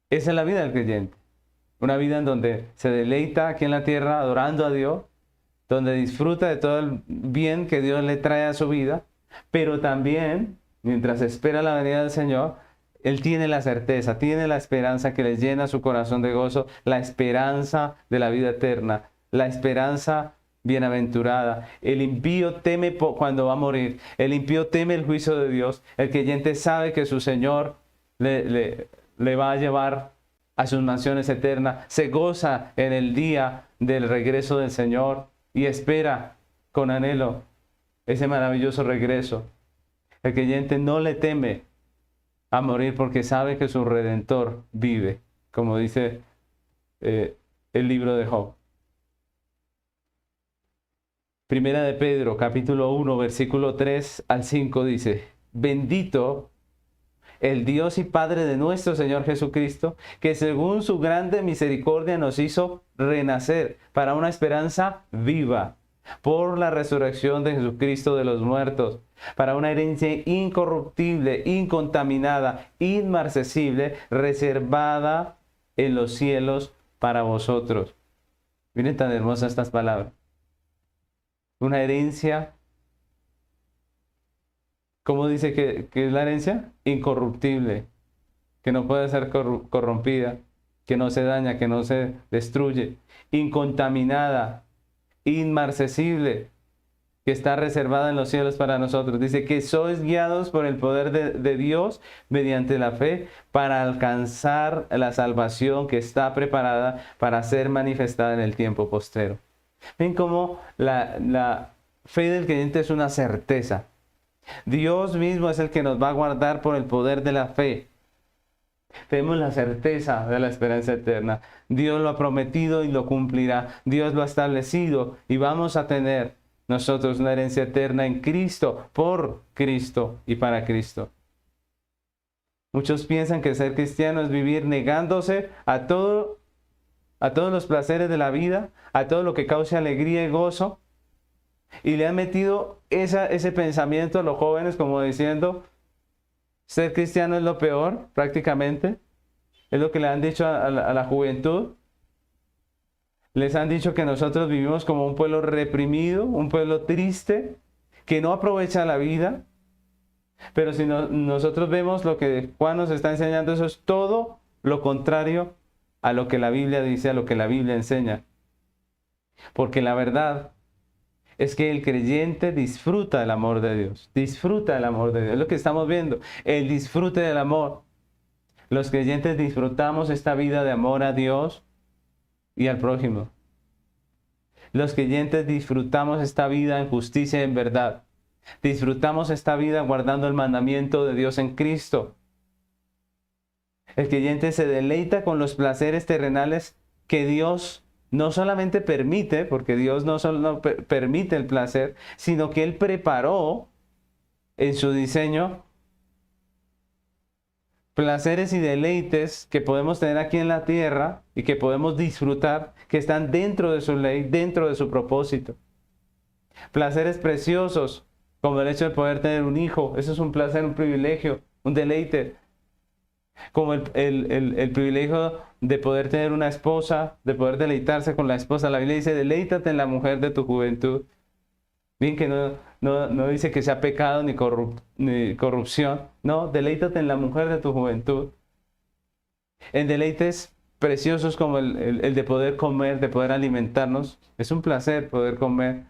Esa es la vida del creyente. Una vida en donde se deleita aquí en la tierra adorando a Dios, donde disfruta de todo el bien que Dios le trae a su vida, pero también, mientras espera la venida del Señor, él tiene la certeza, tiene la esperanza que le llena su corazón de gozo, la esperanza de la vida eterna, la esperanza bienaventurada. El impío teme cuando va a morir, el impío teme el juicio de Dios, el creyente sabe que su Señor le va a llevar a sus mansiones eternas, se goza en el día del regreso del Señor y espera con anhelo ese maravilloso regreso. El creyente no le teme a morir porque sabe que su Redentor vive, como dice el libro de Job. Primera de Pedro, capítulo 1, versículo 3 al 5 dice: bendito el Dios y Padre de nuestro Señor Jesucristo, que según su grande misericordia nos hizo renacer para una esperanza viva por la resurrección de Jesucristo de los muertos, para una herencia incorruptible, incontaminada, inmarcesible, reservada en los cielos para vosotros. Miren tan hermosas estas palabras. Una herencia, ¿cómo dice que es la herencia? Incorruptible, que no puede ser corrompida, que no se daña, que no se destruye, incontaminada, inmarcesible, que está reservada en los cielos para nosotros. Dice que sois guiados por el poder de Dios mediante la fe para alcanzar la salvación que está preparada para ser manifestada en el tiempo postrero. Ven cómo la fe del creyente es una certeza. Dios mismo es el que nos va a guardar por el poder de la fe. Tenemos la certeza de la esperanza eterna. Dios lo ha prometido y lo cumplirá. Dios lo ha establecido y vamos a tener nosotros una herencia eterna en Cristo, por Cristo y para Cristo. Muchos piensan que ser cristiano es vivir negándose a todos los placeres de la vida, a todo lo que cause alegría y gozo. Y le han metido ese pensamiento a los jóvenes como diciendo: ser cristiano es lo peor, prácticamente. Es lo que le han dicho a la juventud. Les han dicho que nosotros vivimos como un pueblo reprimido, un pueblo triste, que no aprovecha la vida. Pero si nosotros vemos lo que Juan nos está enseñando, eso es todo lo contrario a lo que la Biblia dice, a lo que la Biblia enseña. Porque la verdad es que el creyente disfruta del amor de Dios. Disfruta del amor de Dios. Es lo que estamos viendo. El disfrute del amor. Los creyentes disfrutamos esta vida de amor a Dios y al prójimo. Los creyentes disfrutamos esta vida en justicia y en verdad. Disfrutamos esta vida guardando el mandamiento de Dios en Cristo. El creyente se deleita con los placeres terrenales que Dios no solamente permite, porque Dios no solo permite el placer, sino que Él preparó en su diseño placeres y deleites que podemos tener aquí en la tierra y que podemos disfrutar, que están dentro de su ley, dentro de su propósito. Placeres preciosos, como el hecho de poder tener un hijo. Eso es un placer, un privilegio, un deleite. Como el privilegio de poder tener una esposa, de poder deleitarse con la esposa. La Biblia dice: deleítate en la mujer de tu juventud. Bien, que no dice que sea pecado ni corrupción. No, deleítate en la mujer de tu juventud. En deleites preciosos como el de poder comer, de poder alimentarnos. Es un placer poder comer.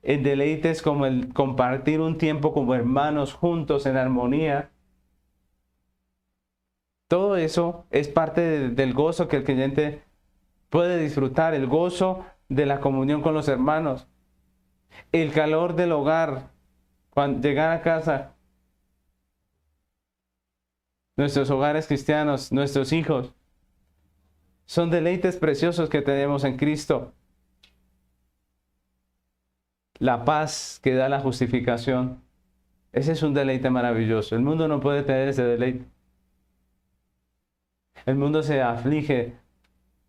En deleites como el compartir un tiempo como hermanos juntos en armonía. Todo eso es parte del gozo que el creyente puede disfrutar, el gozo de la comunión con los hermanos, el calor del hogar, cuando llegar a casa, nuestros hogares cristianos, nuestros hijos, son deleites preciosos que tenemos en Cristo. La paz que da la justificación, ese es un deleite maravilloso. El mundo no puede tener ese deleite. El mundo se aflige,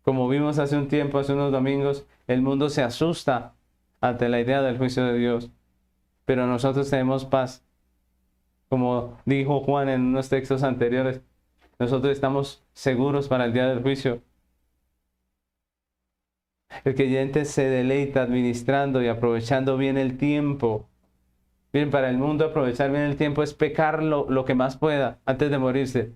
como vimos hace un tiempo, hace unos domingos, el mundo se asusta ante la idea del juicio de Dios. pero nosotros tenemos paz. Como dijo Juan en unos textos anteriores, nosotros estamos seguros para el día del juicio. El creyente se deleita administrando y aprovechando bien el tiempo. Bien, para el mundo aprovechar bien el tiempo es pecar lo que más pueda antes de morirse.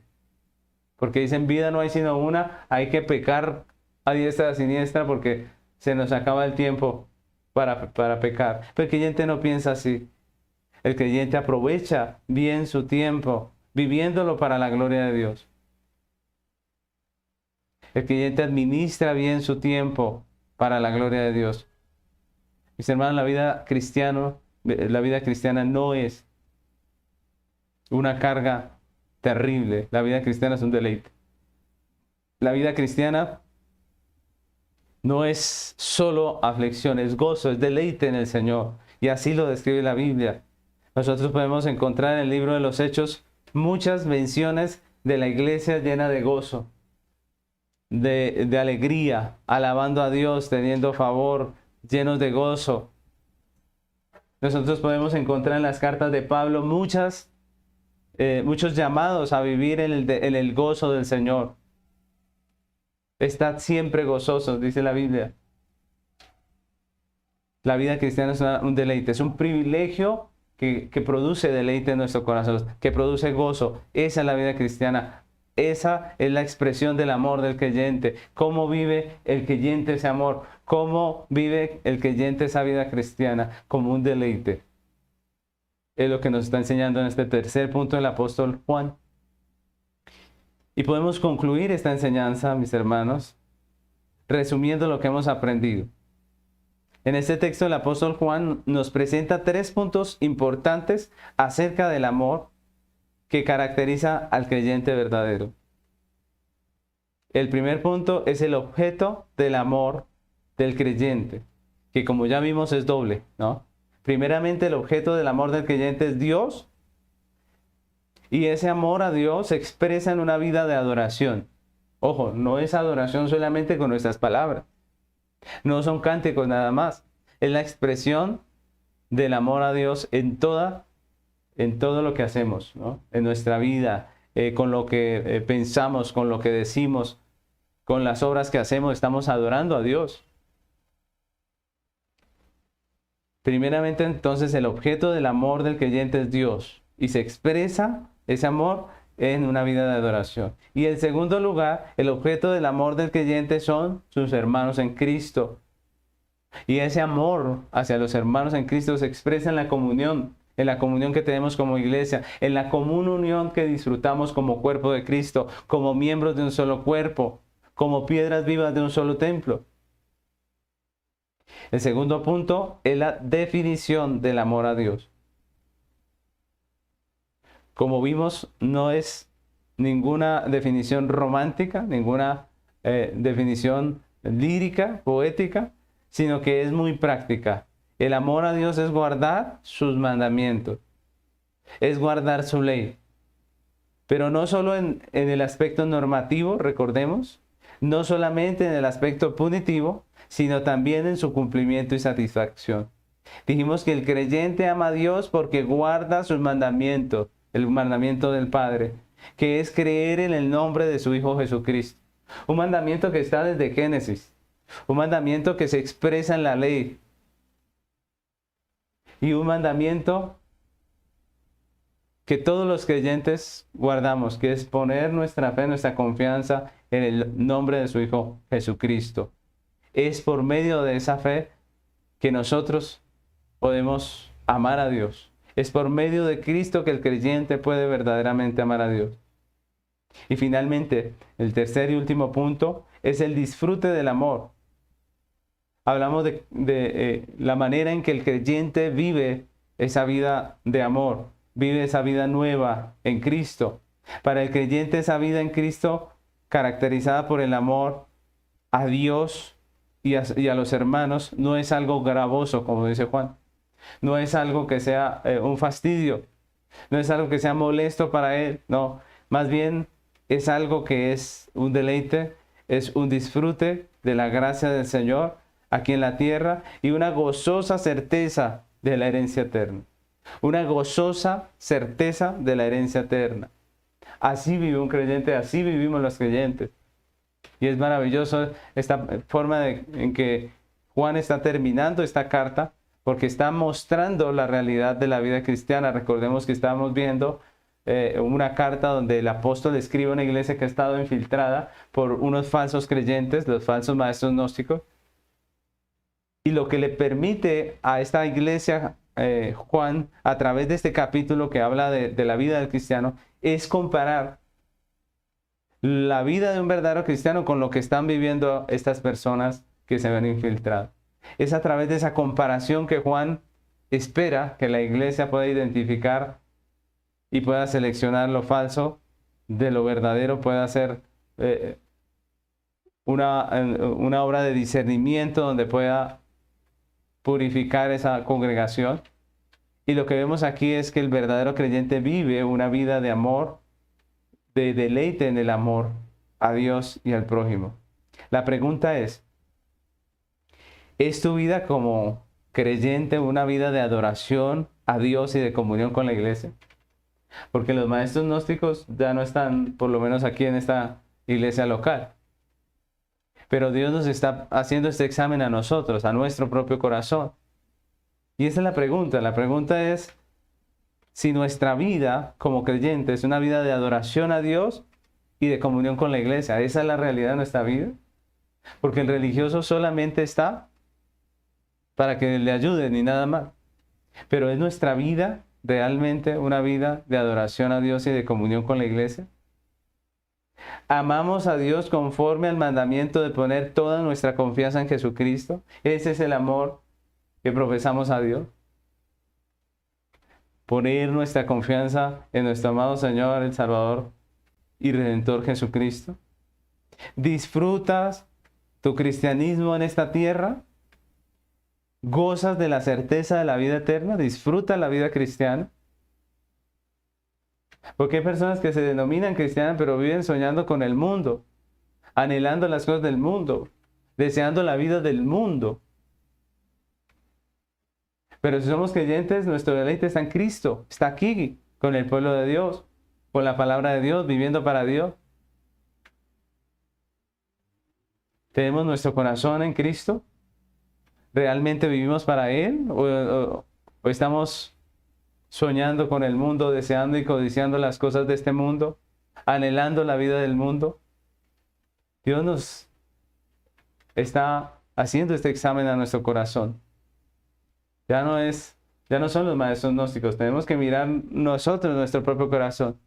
Porque dicen, vida no hay sino una, hay que pecar a diestra y a siniestra porque se nos acaba el tiempo para pecar. Pero el creyente no piensa así. El creyente aprovecha bien su tiempo, viviéndolo para la gloria de Dios. El creyente administra bien su tiempo para la gloria de Dios. Mis hermanos, la vida cristiana no es una carga terrible. La vida cristiana es un deleite. La vida cristiana no es solo aflicción, es gozo, es deleite en el Señor. Y así lo describe la Biblia. Nosotros podemos encontrar en el libro de los Hechos muchas menciones de la iglesia llena de gozo, de alegría, alabando a Dios, teniendo favor, llenos de gozo. Nosotros podemos encontrar en las cartas de Pablo muchos llamados a vivir en el gozo del Señor. Estad siempre gozosos, dice la Biblia. La vida cristiana es un deleite, es un privilegio que produce deleite en nuestro corazón, que produce gozo. Esa es la vida cristiana. Esa es la expresión del amor del creyente. ¿Cómo vive el creyente ese amor? ¿Cómo vive el creyente esa vida cristiana? Como un deleite. Es lo que nos está enseñando en este tercer punto el apóstol Juan. Y podemos concluir esta enseñanza, mis hermanos, resumiendo lo que hemos aprendido. En este texto el apóstol Juan nos presenta 3 puntos importantes acerca del amor que caracteriza al creyente verdadero. El primer punto es el objeto del amor del creyente, que como ya vimos es doble, ¿no? Primeramente el objeto del amor del creyente es Dios, y ese amor a Dios se expresa en una vida de adoración. Ojo, no es adoración solamente con nuestras palabras, no son cánticos nada más, es la expresión del amor a Dios en todo lo que hacemos, ¿no? En nuestra vida, con lo que pensamos, con lo que decimos, con las obras que hacemos, estamos adorando a Dios. Primeramente, entonces, el objeto del amor del creyente es Dios y se expresa ese amor en una vida de adoración. Y en segundo lugar, el objeto del amor del creyente son sus hermanos en Cristo. Y ese amor hacia los hermanos en Cristo se expresa en la comunión que tenemos como iglesia, en la común unión que disfrutamos como cuerpo de Cristo, como miembros de un solo cuerpo, como piedras vivas de un solo templo. El segundo punto es la definición del amor a Dios. Como vimos, no es ninguna definición romántica, ninguna definición lírica, poética, sino que es muy práctica. El amor a Dios es guardar sus mandamientos, es guardar su ley. Pero no solo en el aspecto normativo, recordemos, no solamente en el aspecto punitivo, sino también en su cumplimiento y satisfacción. Dijimos que el creyente ama a Dios porque guarda sus mandamientos, el mandamiento del Padre, que es creer en el nombre de su Hijo Jesucristo. Un mandamiento que está desde Génesis, un mandamiento que se expresa en la ley, y un mandamiento que todos los creyentes guardamos, que es poner nuestra fe, nuestra confianza en el nombre de su Hijo Jesucristo. Es por medio de esa fe que nosotros podemos amar a Dios. Es por medio de Cristo que el creyente puede verdaderamente amar a Dios. Y finalmente, el tercer y último punto es el disfrute del amor. Hablamos de la manera en que el creyente vive esa vida de amor, vive esa vida nueva en Cristo. Para el creyente esa vida en Cristo caracterizada por el amor a Dios y a los hermanos no es algo gravoso, como dice Juan. No es algo que sea un fastidio, no es algo que sea molesto para él, no. Más bien es algo que es un deleite, es un disfrute de la gracia del Señor aquí en la tierra y una gozosa certeza de la herencia eterna. una gozosa certeza de la herencia eterna. Así vive un creyente, así vivimos los creyentes. Y es maravilloso esta forma en que Juan está terminando esta carta, porque está mostrando la realidad de la vida cristiana. Recordemos que estábamos viendo una carta donde el apóstol escribe a una iglesia que ha estado infiltrada por unos falsos creyentes, los falsos maestros gnósticos. Y lo que le permite a esta iglesia, Juan, a través de este capítulo que habla de la vida del cristiano, es comparar la vida de un verdadero cristiano con lo que están viviendo estas personas que se ven infiltradas. Es a través de esa comparación que Juan espera que la iglesia pueda identificar y pueda seleccionar lo falso de lo verdadero, pueda hacer una obra de discernimiento donde pueda purificar esa congregación. Y lo que vemos aquí es que el verdadero creyente vive una vida de amor, de deleite en el amor a Dios y al prójimo. La pregunta ¿es tu vida como creyente una vida de adoración a Dios y de comunión con la iglesia? Porque los maestros gnósticos ya no están, por lo menos aquí en esta iglesia local. Pero Dios nos está haciendo este examen a nosotros, a nuestro propio corazón. Y esa es la pregunta. La pregunta es si nuestra vida como creyentes es una vida de adoración a Dios y de comunión con la iglesia. ¿Esa es la realidad de nuestra vida? Porque el religioso solamente está para que le ayuden y nada más. Pero ¿es nuestra vida realmente una vida de adoración a Dios y de comunión con la iglesia? ¿Amamos a Dios conforme al mandamiento de poner toda nuestra confianza en Jesucristo? ¿Ese es el amor que profesamos a Dios? Poner nuestra confianza en nuestro amado Señor, el Salvador y Redentor Jesucristo. ¿Disfrutas tu cristianismo en esta tierra? ¿Gozas de la certeza de la vida eterna? ¿Disfrutas la vida cristiana? Porque hay personas que se denominan cristianas pero viven soñando con el mundo, anhelando las cosas del mundo, deseando la vida del mundo. Pero si somos creyentes, nuestro deleite está en Cristo, está aquí, con el pueblo de Dios, con la palabra de Dios, viviendo para Dios. ¿Tenemos nuestro corazón en Cristo? ¿Realmente vivimos para Él? ¿O estamos soñando con el mundo, deseando y codiciando las cosas de este mundo, anhelando la vida del mundo? Dios nos está haciendo este examen a nuestro corazón. Ya no son los maestros gnósticos, tenemos que mirar nosotros nuestro propio corazón.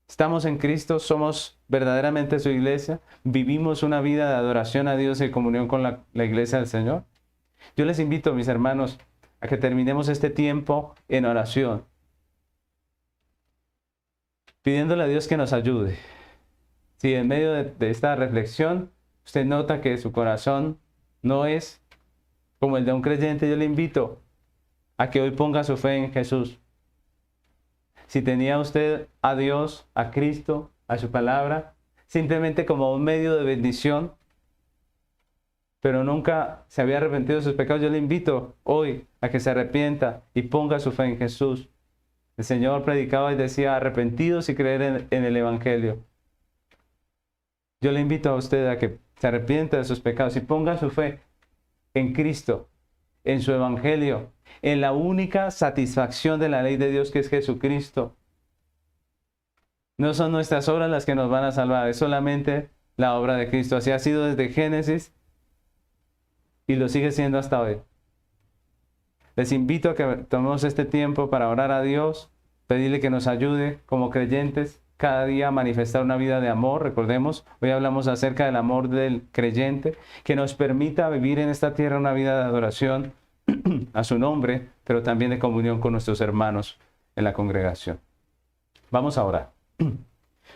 Estamos en Cristo, somos verdaderamente su iglesia, vivimos una vida de adoración a Dios y comunión con la iglesia del Señor. Yo les invito, mis hermanos, a que terminemos este tiempo en oración, pidiéndole a Dios que nos ayude. Si en medio de esta reflexión usted nota que su corazón no es como el de un creyente, yo le invito a que hoy ponga su fe en Jesús. Si tenía usted a Dios, a Cristo, a su palabra, simplemente como un medio de bendición, pero nunca se había arrepentido de sus pecados, yo le invito hoy a que se arrepienta y ponga su fe en Jesús. El Señor predicaba y decía, arrepentidos y creer en el Evangelio. Yo le invito a usted a que se arrepienta de sus pecados y ponga su fe en Cristo, en su Evangelio, en la única satisfacción de la ley de Dios que es Jesucristo. No son nuestras obras las que nos van a salvar, es solamente la obra de Cristo. Así ha sido desde Génesis y lo sigue siendo hasta hoy. Les invito a que tomemos este tiempo para orar a Dios, pedirle que nos ayude como creyentes cada día a manifestar una vida de amor. Recordemos, hoy hablamos acerca del amor del creyente, que nos permita vivir en esta tierra una vida de adoración a su nombre, pero también de comunión con nuestros hermanos en la congregación. Vamos a orar.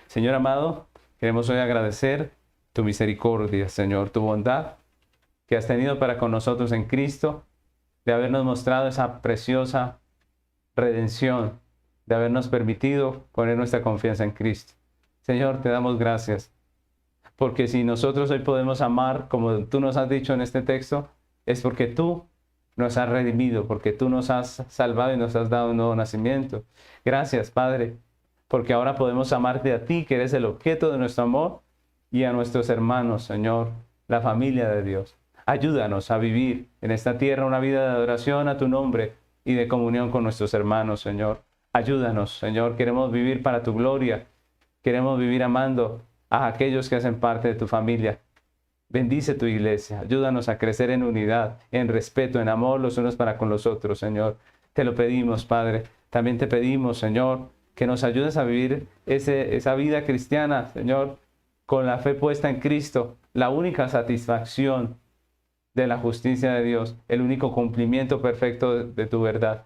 Señor amado, queremos hoy agradecer tu misericordia, Señor, tu bondad que has tenido para con nosotros en Cristo, de habernos mostrado esa preciosa redención, de habernos permitido poner nuestra confianza en Cristo. Señor, te damos gracias, porque si nosotros hoy podemos amar como tú nos has dicho en este texto, es porque tú nos has redimido, porque tú nos has salvado y nos has dado un nuevo nacimiento. Gracias, Padre, porque ahora podemos amarte a ti, que eres el objeto de nuestro amor, y a nuestros hermanos, Señor, la familia de Dios. Ayúdanos a vivir en esta tierra una vida de adoración a tu nombre y de comunión con nuestros hermanos, Señor. Ayúdanos, Señor, queremos vivir para tu gloria. Queremos vivir amando a aquellos que hacen parte de tu familia. Bendice tu iglesia. Ayúdanos a crecer en unidad, en respeto, en amor los unos para con los otros, Señor. Te lo pedimos, Padre. También te pedimos, Señor, que nos ayudes a vivir esa vida cristiana, Señor, con la fe puesta en Cristo, la única satisfacción de la justicia de Dios, el único cumplimiento perfecto de tu verdad.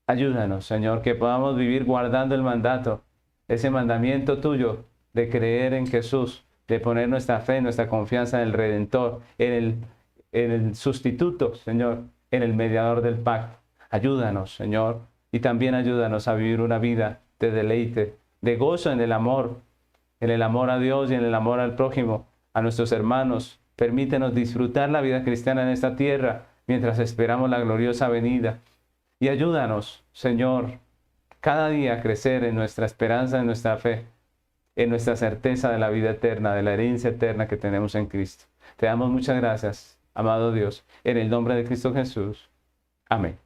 Ayúdanos, Señor, que podamos vivir guardando el mandato, ese mandamiento tuyo de creer en Jesús, de poner nuestra fe, nuestra confianza en el Redentor, en el sustituto, Señor, en el mediador del pacto. Ayúdanos, Señor, y también ayúdanos a vivir una vida de deleite, de gozo en el amor a Dios y en el amor al prójimo, a nuestros hermanos. Permítenos disfrutar la vida cristiana en esta tierra mientras esperamos la gloriosa venida. Y ayúdanos, Señor, cada día a crecer en nuestra esperanza, en nuestra fe, en nuestra certeza de la vida eterna, de la herencia eterna que tenemos en Cristo. Te damos muchas gracias, amado Dios, en el nombre de Cristo Jesús. Amén.